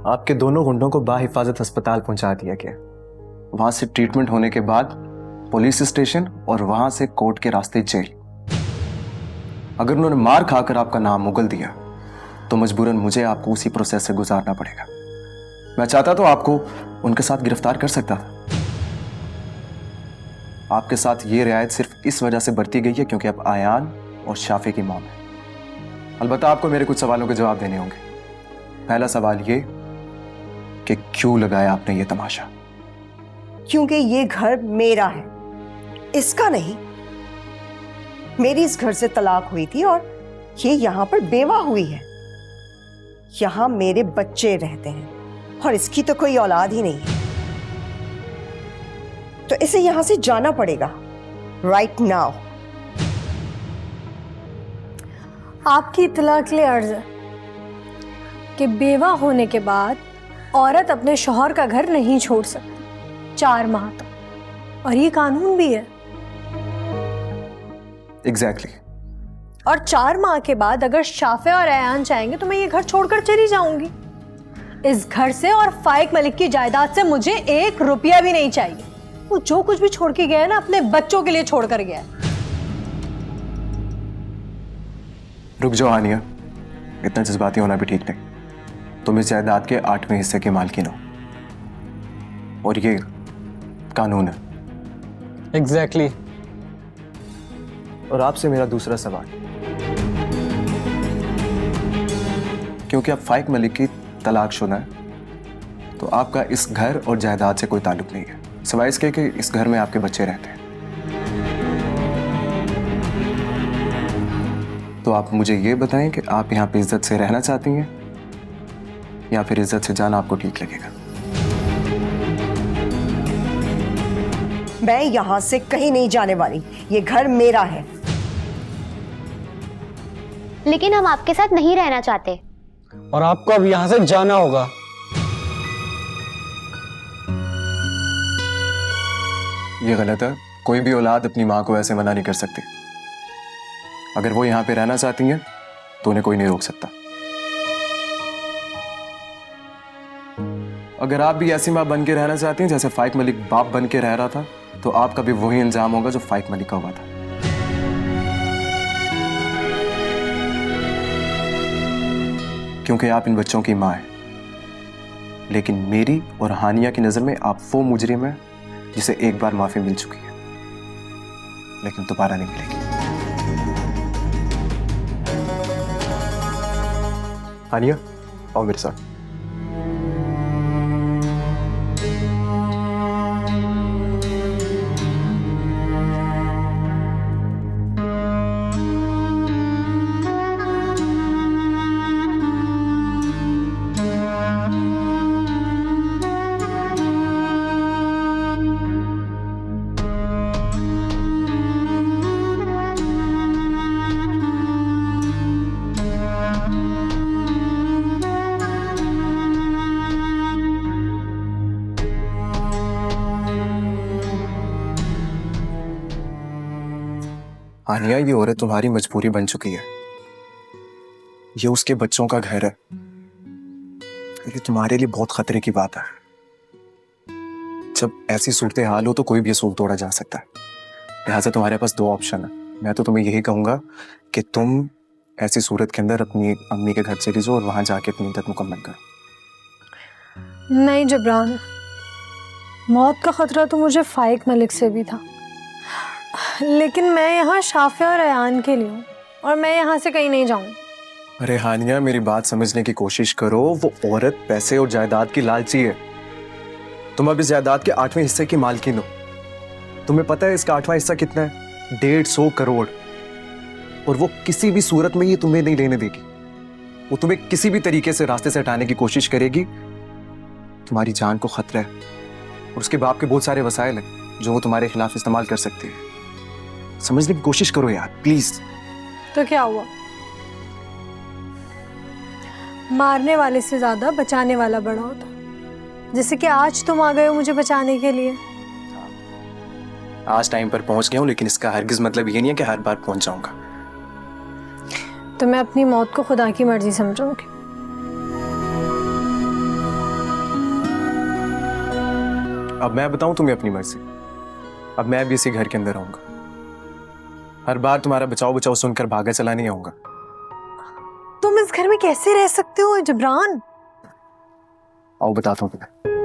आपके दोनों गुंडों को बाहिफाजत अस्पताल पहुंचा दिया गया। वहां से ट्रीटमेंट होने के बाद पुलिस स्टेशन और वहां से कोर्ट के रास्ते जेल। अगर उन्होंने मार खाकर आपका नाम उगल दिया तो मजबूरन मुझे आपको उसी प्रोसेस से गुजारना पड़ेगा। मैं चाहता तो आपको उनके साथ गिरफ्तार कर सकता था। आपके साथ ये रियायत सिर्फ इस वजह से बरती गई है क्योंकि आप आयान और शाफे की मॉम है। अलबत्ता आपको मेरे कुछ सवालों के जवाब देने होंगे। पहला सवाल ये कि क्यों लगाया आपने ये तमाशा? क्योंकि ये घर मेरा है, इसका नहीं। मेरी इस घर से तलाक हुई थी और ये यहां पर बेवा हुई है। यहां मेरे बच्चे रहते हैं और इसकी तो कोई औलाद ही नहीं है, तो इसे यहां से जाना पड़ेगा राइट नाउ। आपकी इत्तला के लिए अर्ज है कि बेवा होने के बाद औरत अपने शौहर का घर नहीं छोड़ सकती 4 माह तक, और ये कानून भी है। एग्जैक्टली। और 4 माह के बाद अगर शाफे और अयान चाहेंगे तो मैं ये घर छोड़कर चली जाऊंगी। इस घर से और फाइक मलिक की जायदाद से मुझे 1 रुपया भी नहीं चाहिए। वो जो कुछ भी छोड़ के गया है ना, अपने बच्चों के लिए छोड़ कर गया है। रुक जाओ हानिया, इतना जज्बाती होना भी ठीक नहीं। तुम इस जायदाद के 8वें हिस्से की मालकिन हो और ये कानून है। एग्जैक्टली। और आपसे मेरा दूसरा सवाल, क्योंकि आप फाइक मलिक की तलाकशुदा है तो आपका इस घर और जायदाद से कोई ताल्लुक नहीं है, सिवाय इसके कि इस घर में आपके बच्चे रहते हैं। तो आप मुझे ये बताएं कि आप यहाँ पे इज्जत से रहना चाहती हैं या फिर इज्जत से जाना आपको ठीक लगेगा? मैं यहां से कहीं नहीं जाने वाली, ये घर मेरा है। लेकिन हम आपके साथ नहीं रहना चाहते और आपको अब यहाँ से जाना होगा। ये गलत है। कोई भी औलाद अपनी माँ को ऐसे मना नहीं कर सकती। अगर वो यहाँ पे रहना चाहती हैं तो उन्हें कोई नहीं रोक सकता। अगर आप भी ऐसी माँ बन के रहना चाहती हैं जैसे फाइक मलिक बाप बन के रह रहा था, तो आपका भी वही अंजाम होगा जो फाइक मलिक का हुआ था। क्योंकि आप इन बच्चों की माँ हैं, लेकिन मेरी और हानिया की नजर में आप वो मुजरिम हैं जिसे एक बार माफी मिल चुकी है, लेकिन दोबारा नहीं मिलेगी। हानिया, आओ मेरे साथ। हानिया, ये औरत तुम्हारी मजबूरी बन चुकी है। ये उसके बच्चों का घर है। ये तुम्हारे लिए बहुत खतरे की बात है। जब ऐसी सूरत हाल हो तो कोई भी असूल तोड़ा जा सकता है। लिहाजा तुम्हारे पास 2 ऑप्शन है। मैं तो तुम्हें यही कहूंगा कि तुम ऐसी सूरत के अंदर अपनी अम्मी के घर चली जाओ और वहां जाके अपनी इद्दत मुकम्मल करो। नहीं जबरान, मौत का खतरा तो मुझे फाइक मलिक से भी था, लेकिन मैं यहाँ शाफे और अयान के लिए हूँ और मैं यहाँ से कहीं नहीं जाऊँ। अरे हानिया, मेरी बात समझने की कोशिश करो। वो औरत पैसे और जायदाद की लालची है। तुम अब इस जायदाद के 8वें हिस्से की मालकिन हो। तुम्हें पता है इसका 8वां हिस्सा कितना है? 150 करोड़। और वो किसी भी सूरत में ये तुम्हें नहीं लेने देगी। वो तुम्हें किसी भी तरीके से रास्ते से हटाने की कोशिश करेगी। तुम्हारी जान को खतरा है और उसके बाप के बहुत सारे वसाइल हैं जो वो तुम्हारे खिलाफ इस्तेमाल कर सकते हैं। समझने की कोशिश करो यार, प्लीज। तो क्या हुआ? मारने वाले से ज्यादा बचाने वाला बड़ा होता। जैसे कि आज तुम आ गए हो मुझे बचाने के लिए। आज टाइम पर पहुंच गया हूं, लेकिन इसका हरगिज मतलब ये नहीं है कि हर बार पहुंच जाऊंगा। तो मैं अपनी मौत को खुदा की मर्जी समझूंगी। अब मैं बताऊं तुम्हें अपनी मर्जी। अब मैं भी इसी घर के अंदर आऊंगा। हर बार तुम्हारा बचाओ बचाओ सुनकर भागा चला नहीं आऊंगा। तुम इस घर में कैसे रह सकते हो जबरान? आओ बताता हूँ तुम्हें।